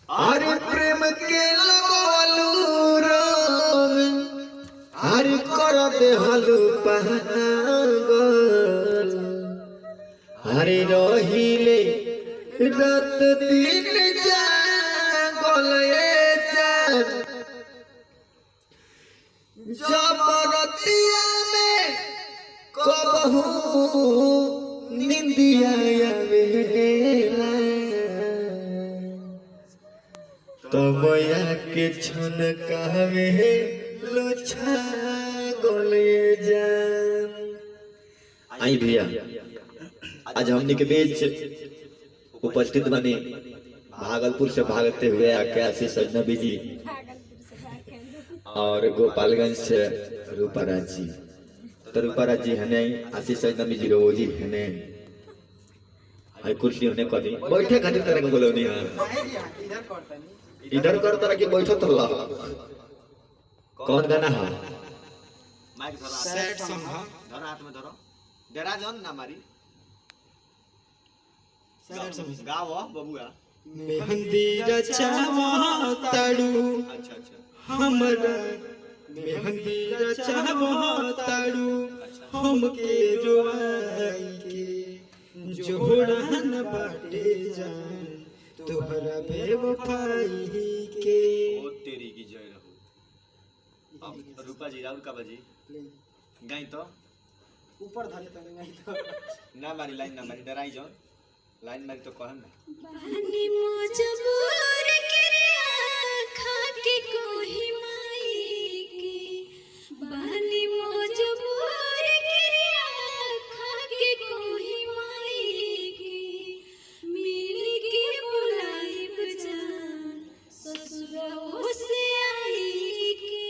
अरे प्रेम के लगवालू राम अरे कर दे हलू पागल अरे रहिले रात दिन जागल जबरतिया में कबहू निंदिया आवेला तबया के छन कहवे लोछा गोले जान। आई भैया आज हमने के बीच उपस्थित बने भागलपुर से भागते हुए आके आशीष अजनबी जी और गोपालगंज से रूपाराज जी। तो रूपाराज जी है आशीष अजनबी जी रो जी है आई कुर्सी होने कदी बैठे खातिर तरह को बोलो नहीं इधर कर तरह की बैठो तो ला कौन गाना है माइक धरो सैड सॉन्ग है धरो हाथ में धरो डरा जन ना मारी सैड सॉन्ग गाओ बबुआ मेहंदी रचावा ताड़ू अच्छा अच्छा हमरा मेहंदी रचावा ताड़ू हमके रोवाई के जोड़न बाटे जान तोहरा बेवफाई के। ओ तेरी की जय रहो। अब रूपा जी राहुल का बाजी गाई तो ऊपर धारे तने नहीं तो ना मारी लाइन ना मारी डराई जन लाइन मारी तो कहन ना बहनी मजबूर किरिया खा के कोही माई की बहनी मजबूर किरिया खा के कोही माई की मिल के बुलाई बजान ससुराल से आई की।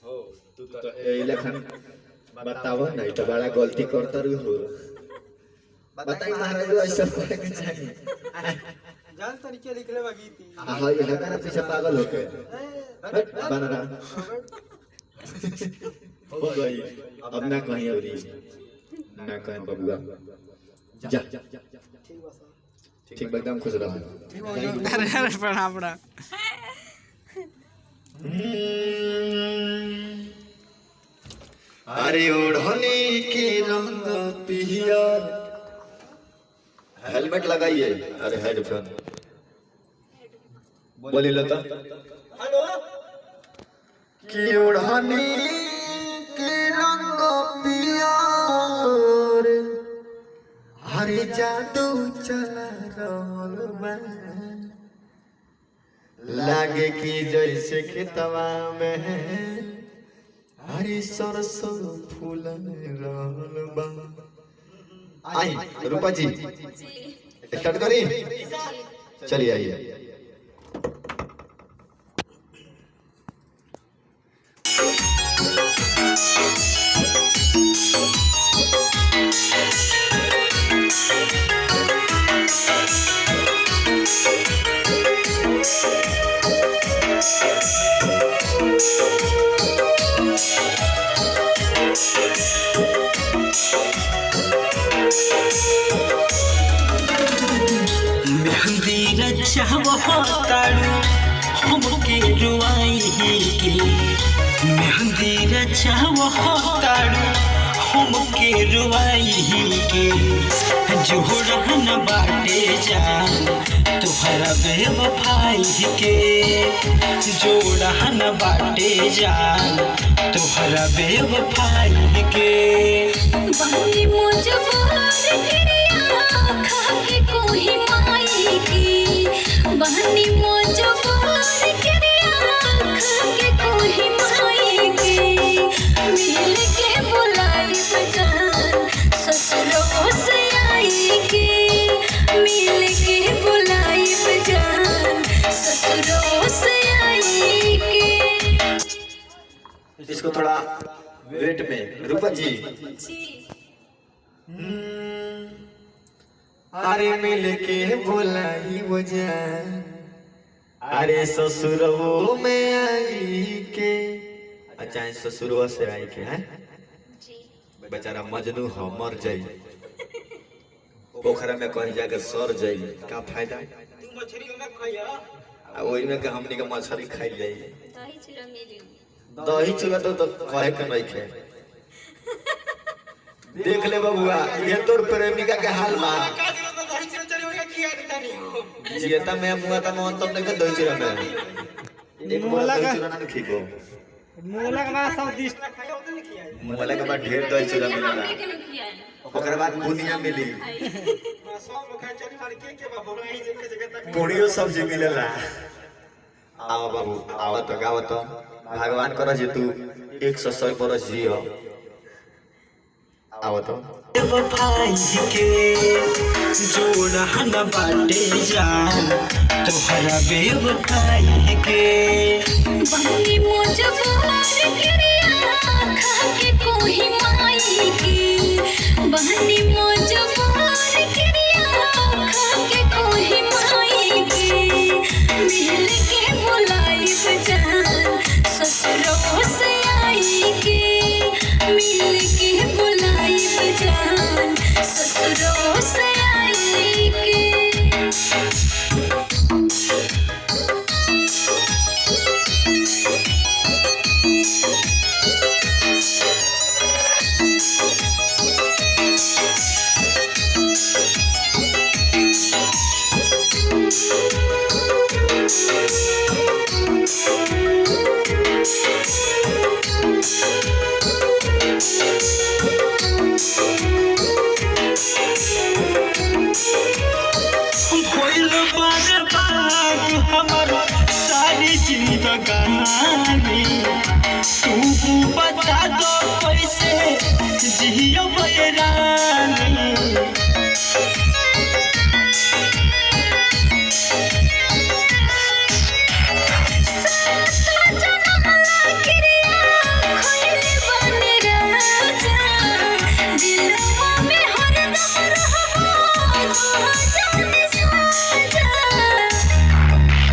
हो तू तो ए लखन बताओ नहीं तो बड़ा गलती करता रही हो बताई महाराज ऐसा करे के चाहिए जान तरीके निकले बाकी थी हां ये लखन पीछे पागल हो गए बना रहा हो गई अब ना कहीं और ना कहीं बबुआ जा ठीक बस ठीक एकदम खुश रहो अरे पढ़ा पढ़ा अरे ओढ़नी के रंग पियर हेलमेट लगाइए अरे हेडफोन बोले लता हेलो कि ओढ़नी के रंग पियर हरे जादू चला रहल बा लागे कि जैसे खेतवा में हरी सरसों फूल रहल बा। आई रूपा जी स्टार्ट करी चलिए आइए मेहंदी रचावा ताड़ू हमके रुआई के मेहंदी रचावा ताड़ू हमके रुआई के जोड़न बाटे जान तोहरा बेवफाई के जोड़न बाटे जान तोहरा बेवफाई के। बहनी मजबूर किरिया खा के कोही माई की बहनी मजबूर किरिया खा के कोही माई की मिल के बुलाई बजान ससुराल से आई की मिल के बुलाई बजान ससुराल से आई की। इसको थोड़ा वेट में रूपा जी अरे मिल के बोलाई बजान अरे ससुरवा में आई के अच्छा ससुरवा से आई के हैं बेचारा मजनू हो मर जाई पोखरा में कहीं जाकर सर जाई का फायदा तू मछली में खइया आ ओई में के हमनी के मछली खाई जाई दही चूड़ा मिली दही चूड़ा तो कहे के नहीं खे देख ले बबुआ ये तोर प्रेमिका के हाल बा का दिन में दही चूड़ा चली ओके खिया देता नहीं हो जियता में मुआ त मन तब नहीं के दही चूड़ा में एक बोला दही चूड़ा ना खीबो मोला के बाद सब दिस खाइयो तो नहीं खिया मुआला के बाद ढेर दही चूड़ा मिलेला हमने के नहीं किया है ओकर बाद बुनिया मिली सब लोग खाए चली वाले के बाबू नहीं जे जगह तक पूड़ियो सब्जी मिलेला आओ बाबू आओ तो गाओ तो भगवान कर जे तू 100 बरस जियो आओ तो भाई के जोड़ा न बाटे जान तोहरा बेवफाई के बहनी मजबूर करिया खा के कोही माई की बहनी मजबूर करिया खा के कोही माई की मिल के बुलाई जान ससुरों से आई के मिल के बुलाई जान ससुरों से आई के भइल बर्बाद हमर सारी जिंदगानी तू बता दो कैसे जियो रानी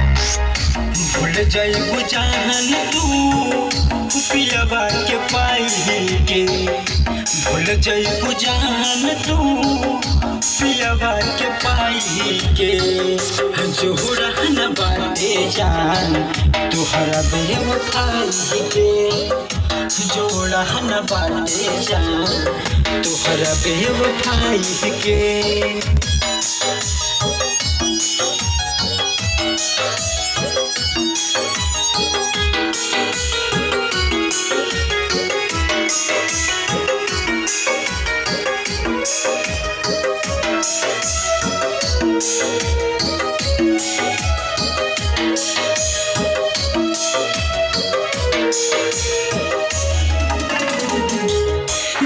भूल जाइबू जान तू पियाबा के पाई के भूल जाइबू जान तू पियाबा के पाई के जोड़ा न बाटे जान तोहरा बेवफाई के जोड़ा न बाटे जान तोहरा बेवफाई के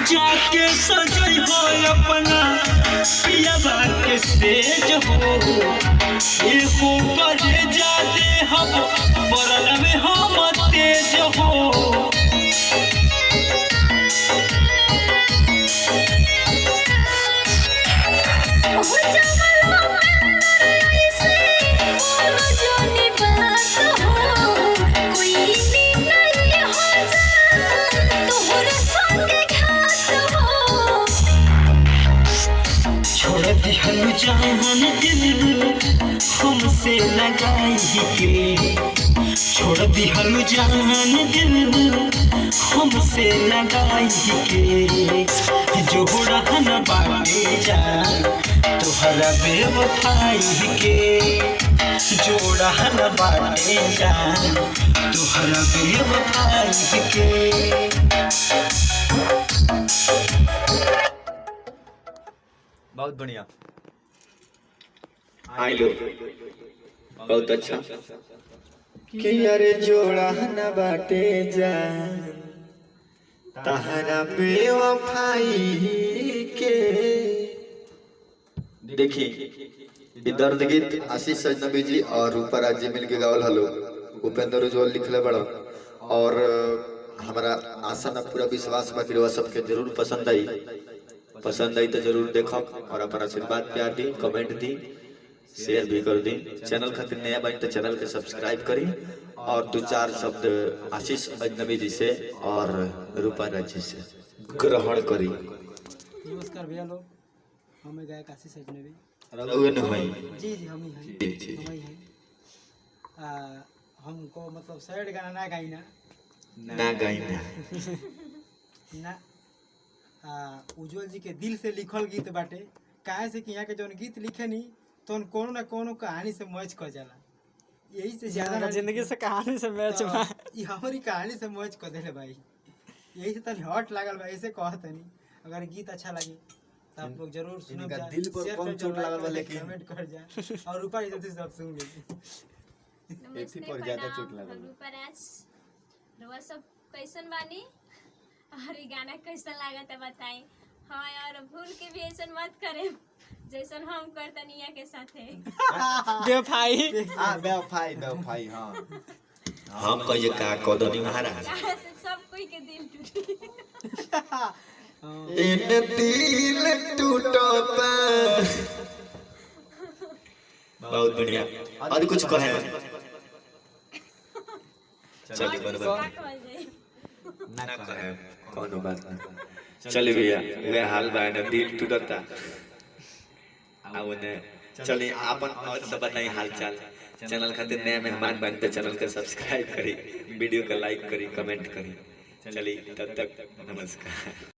जाके सजई हो अपना पियाबा के सेज हो एहो करे जाते हम बरल में हम तेज हो छोड़ दिहलु जान दिल हमसे लगाई के छोड़ दिहलु जान दिल हमसे लगाई के जोड़ा न बाटे जान तोहरा बेवफाई के जोड़ा न बाटे जान तोहरा बेवफाई के बहुत बढ़िया आई लो बहुत अच्छा कि अरे जोड़ा न बाटे जान तहरा बेवफाई के देखिए ये दर्द गीत आशीष अजनबी जी और रूपा राज जी मिल के गावल हलो उपेंद्र उज्जवल लिखले बड़ा और हमारा आशा न पूरा विश्वास बा कि सबके जरूर पसंद आई तो जरूर देखो और अपना आशीर्वाद प्यार दी कमेंट दी शेयर भी कर दी चैनल खातिर नया बनी तो चैनल के सब्सक्राइब करी और 2-4 शब्द आशीष अजनबी जी से और रूपा राज जी से ग्रहण करी नमस्कार भैया लोग हमें गायक आशीष अजनबी। रउए न भाई जी जी हम ही हैं, जी, जी। हम ही हैं। हमको मतलब सैड गाना ना गाई ना गाई ना ना उज्जवल जी के दिल से लिखल गीत बाटे। काहे से कि यहाँ के जौन गीत लिखे नी तो कोनो ना कोनो कहानी से मैच कर जाला। यही से ज्यादा जिंदगी से कहानी से मैच बा। ये हमारी कहानी से मैच कर देले भाई। यही से तनी हॉट लागल बा, ऐसे कहत नहीं। अगर गीत अच्छा लगे तो आप लोग जरूर सुनो। इनका दिल पर कम चोट लागल बा, लेकिन कमेंट कर जा और ऊपर जल्दी सब सुन लीजिए। एक ही पर ज्यादा चोट लागल। रउआ सब कैसन बानी और ये गाना कैसन लागत है बताई। हाँ और भूल के भी ऐसा मत करे जैसन हम करतनिया के साथे। बेवफाई बेवफाई हां हम कहिए का कोदनी महाराज कहाँ से सब कोई के दिल टूटी। इन दिल टूटता बहुत बढ़िया। और कुछ कहे चलिए बराबर ना कहे कोनो बात नहीं। चलिए भैया वे हाल बा न दिल टूटता आवने। चलिए आपन और सब बताइए हाल चाल। चैनल खातिर नया मेहमान बन तो चैनल को सब्सक्राइब करी, वीडियो को लाइक करी, कमेंट करी। चलिए तब तक नमस्कार।